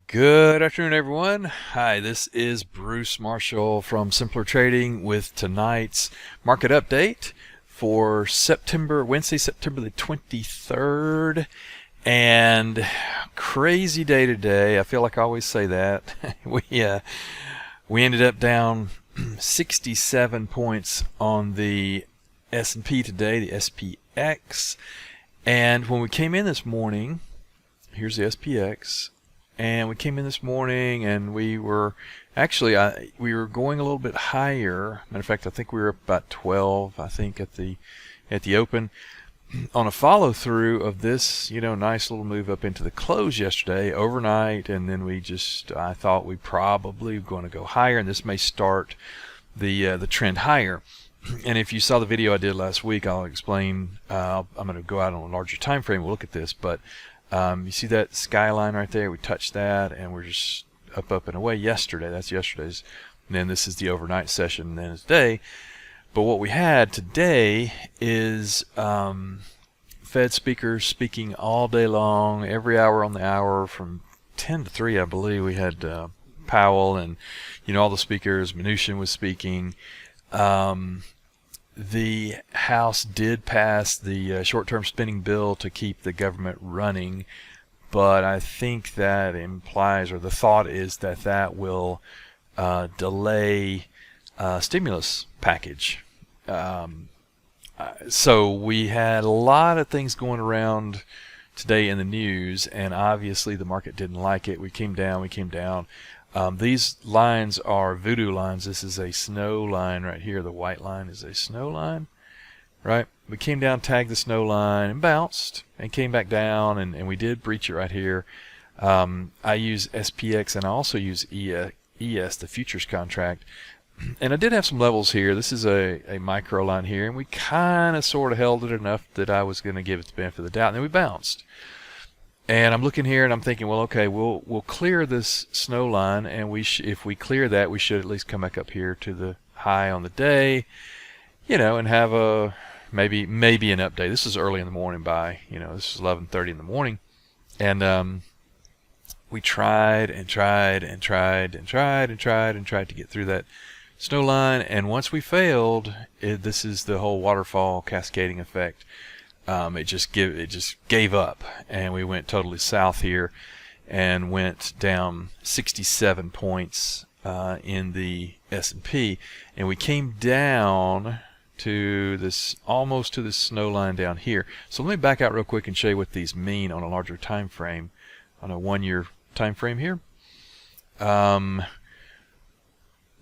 Good afternoon, everyone. Hi, this is Bruce Marshall from Simpler Trading with tonight's market update for Wednesday, September the 23rd. And crazy day today. I feel like I always say that. We ended up down 67 points on the S&P today, the SPX. And when we came in this morning, here's the SPX. And we came in this morning and we were we were going a little bit higher. Matter of fact, I think we were up about 12, I think, at the open on a follow through of this, nice little move up into the close yesterday overnight. And then I thought we probably were going to go higher, and this may start the trend higher. And if you saw the video I did last week, I'll explain. I'm going to go out on a larger time frame. We'll look at this, but you see that skyline right there? We touched that, and we're just up and away yesterday. That's yesterday's. And then this is the overnight session, and then it's today. But what we had today is Fed speakers speaking all day long, every hour on the hour, from 10 to 3, I believe. We had Powell and, all the speakers. Mnuchin was speaking. The House did pass the short-term spending bill to keep the government running, but I think that implies, or the thought is that will delay stimulus package. So we had a lot of things going around today in the news, and obviously the market didn't like it. We came down. These lines are voodoo lines. This is a snow line right here. The white line is a snow line, right? We came down, tagged the snow line, and bounced, and came back down, and we did breach it right here. I use SPX, and I also use ES, the futures contract. And I did have some levels here. This is a micro line here, and we kind of sort of held it enough that I was going to give it the benefit of the doubt, and then we bounced. And I'm looking here and I'm thinking, well, okay, we'll clear this snow line, and if we clear that, we should at least come back up here to the high on the day, and have a maybe an update. This is early in the morning this is 11:30 in the morning, and we tried to get through that snow line, and once we failed, this is the whole waterfall cascading effect. It just gave up, and we went totally south here and went down 67 points in the S&P, and we came down to almost to this snow line down here. So let me back out real quick and show you what these mean on a larger time frame, on a 1-year time frame here.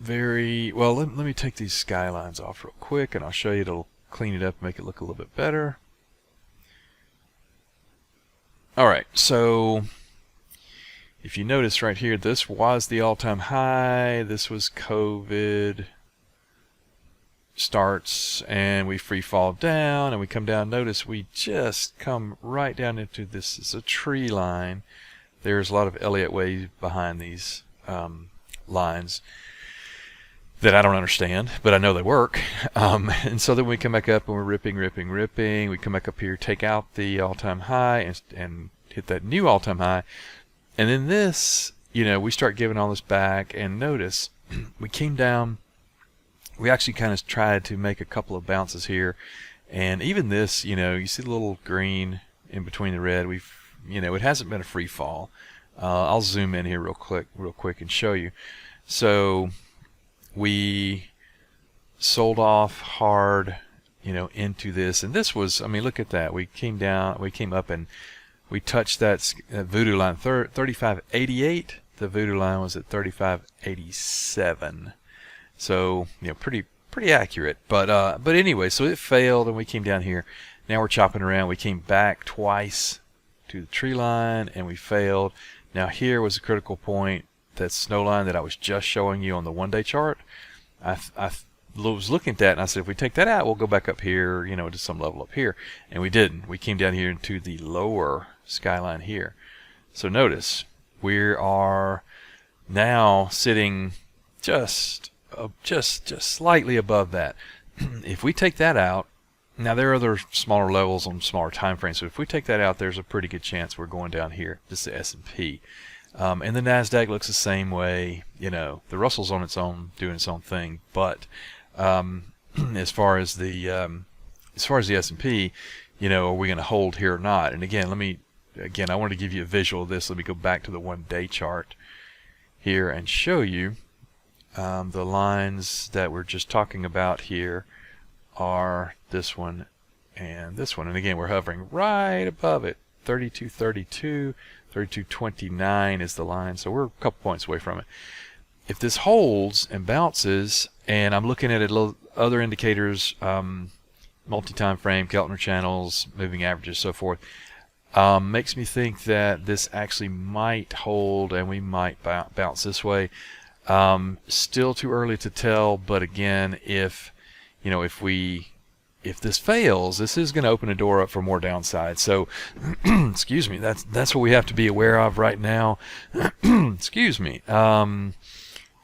Very well. Let me take these skylines off real quick, and I'll show you. It'll clean it up and make it look a little bit better. All right, so if you notice right here, this was the all-time high. This was COVID starts, and we free fall down, and we come down. Notice we just come right down into this. It's a tree line. There's a lot of Elliott wave behind these lines that I don't understand, but I know they work. And so then we come back up, and we're ripping. We come back up here, take out the all-time high, and hit that new all-time high. And then this, we start giving all this back, and notice we came down. We actually kind of tried to make a couple of bounces here, and even this, you see the little green in between the red. It hasn't been a free fall. I'll zoom in here real quick and show you. So we sold off hard, into this, and this was, look at that. We came up, and we touched that voodoo line, 3588. The voodoo line was at 3587. So, pretty accurate. But anyway, so it failed, and we came down here. Now we're chopping around. We came back twice to the tree line, and we failed. Now here was a critical point. That snow line that I was just showing you on the 1-day chart. I was looking at that, and I said, if we take that out, we'll go back up here, to some level up here. And we didn't. We came down here into the lower skyline here. So notice we are now sitting just slightly above that. If we take that out, now there are other smaller levels on smaller time frames. So if we take that out, there's a pretty good chance we're going down here. This is the S&P. And the NASDAQ looks the same way. The Russell's on its own, doing its own thing. But as far as the S&P, are we going to hold here or not? And again, I wanted to give you a visual of this. Let me go back to the 1-day chart here and show you the lines that we're just talking about here are this one and this one. And again, we're hovering right above it. 32.32, 32.29 is the line. So we're a couple points away from it. If this holds and bounces, and I'm looking at other indicators, multi-time frame, Keltner channels, moving averages, so forth, makes me think that this actually might hold and we might bounce this way. Still too early to tell, but again, if this fails, this is going to open a door up for more downside. So, excuse me, that's what we have to be aware of right now. Excuse me.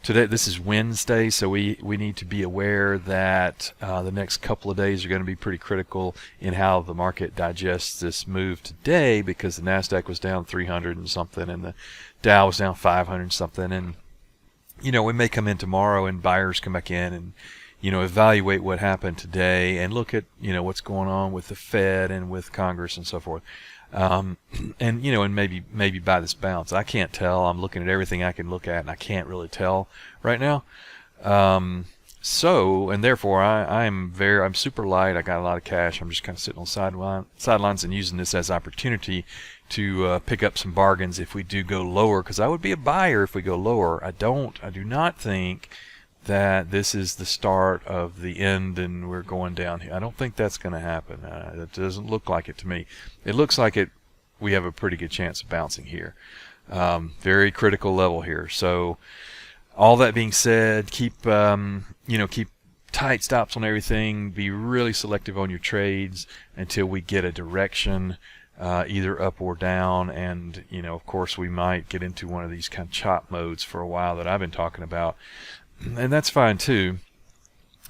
Today, this is Wednesday, so we need to be aware that the next couple of days are going to be pretty critical in how the market digests this move today, because the NASDAQ was down 300 and something, and the Dow was down 500 and something, and we may come in tomorrow and buyers come back in and evaluate what happened today and look at what's going on with the Fed and with Congress and so forth. And maybe buy this bounce. I can't tell. I'm looking at everything I can look at, and I can't really tell right now. And therefore, I'm super light. I got a lot of cash. I'm just kind of sitting on sidelines and using this as opportunity to pick up some bargains if we do go lower, because I would be a buyer if we go lower. I do not think that this is the start of the end and we're going down here. I don't think that's going to happen. It doesn't look like it to me. It looks like we have a pretty good chance of bouncing here. Very critical level here. So all that being said, keep tight stops on everything. Be really selective on your trades until we get a direction, either up or down. And of course, we might get into one of these kind of chop modes for a while that I've been talking about. And that's fine too.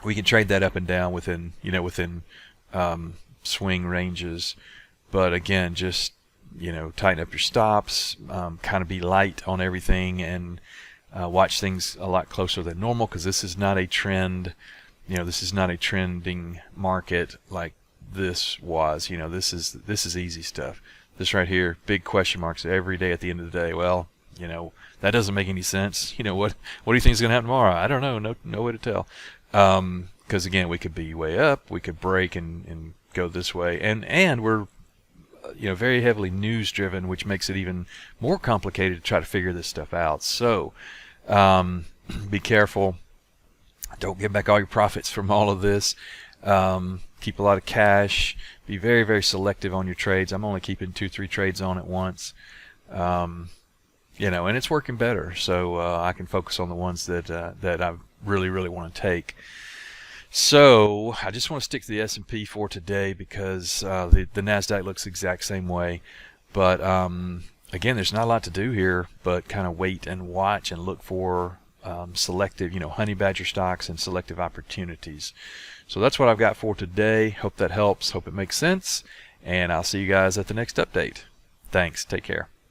We can trade that up and down within swing ranges, but again, just tighten up your stops, kind of be light on everything, and watch things a lot closer than normal, because this is not a trend. This is not a trending market like this was. This is easy stuff. This right here, big question marks every day at the end of the day. Well, that doesn't make any sense. What do you think is going to happen tomorrow? I don't know. No way to tell. Because again, we could be way up, we could break and go this way, and we're very heavily news driven, which makes it even more complicated to try to figure this stuff out. So be careful. Don't get back all your profits from all of this. Keep a lot of cash. Be very, very selective on your trades. I'm only keeping 2-3 trades on at once. And it's working better, so I can focus on the ones that I really, really want to take. So I just want to stick to the S&P for today, because the NASDAQ looks the exact same way. But again, there's not a lot to do here, but kind of wait and watch and look for selective, honey badger stocks and selective opportunities. So that's what I've got for today. Hope that helps. Hope it makes sense. And I'll see you guys at the next update. Thanks. Take care.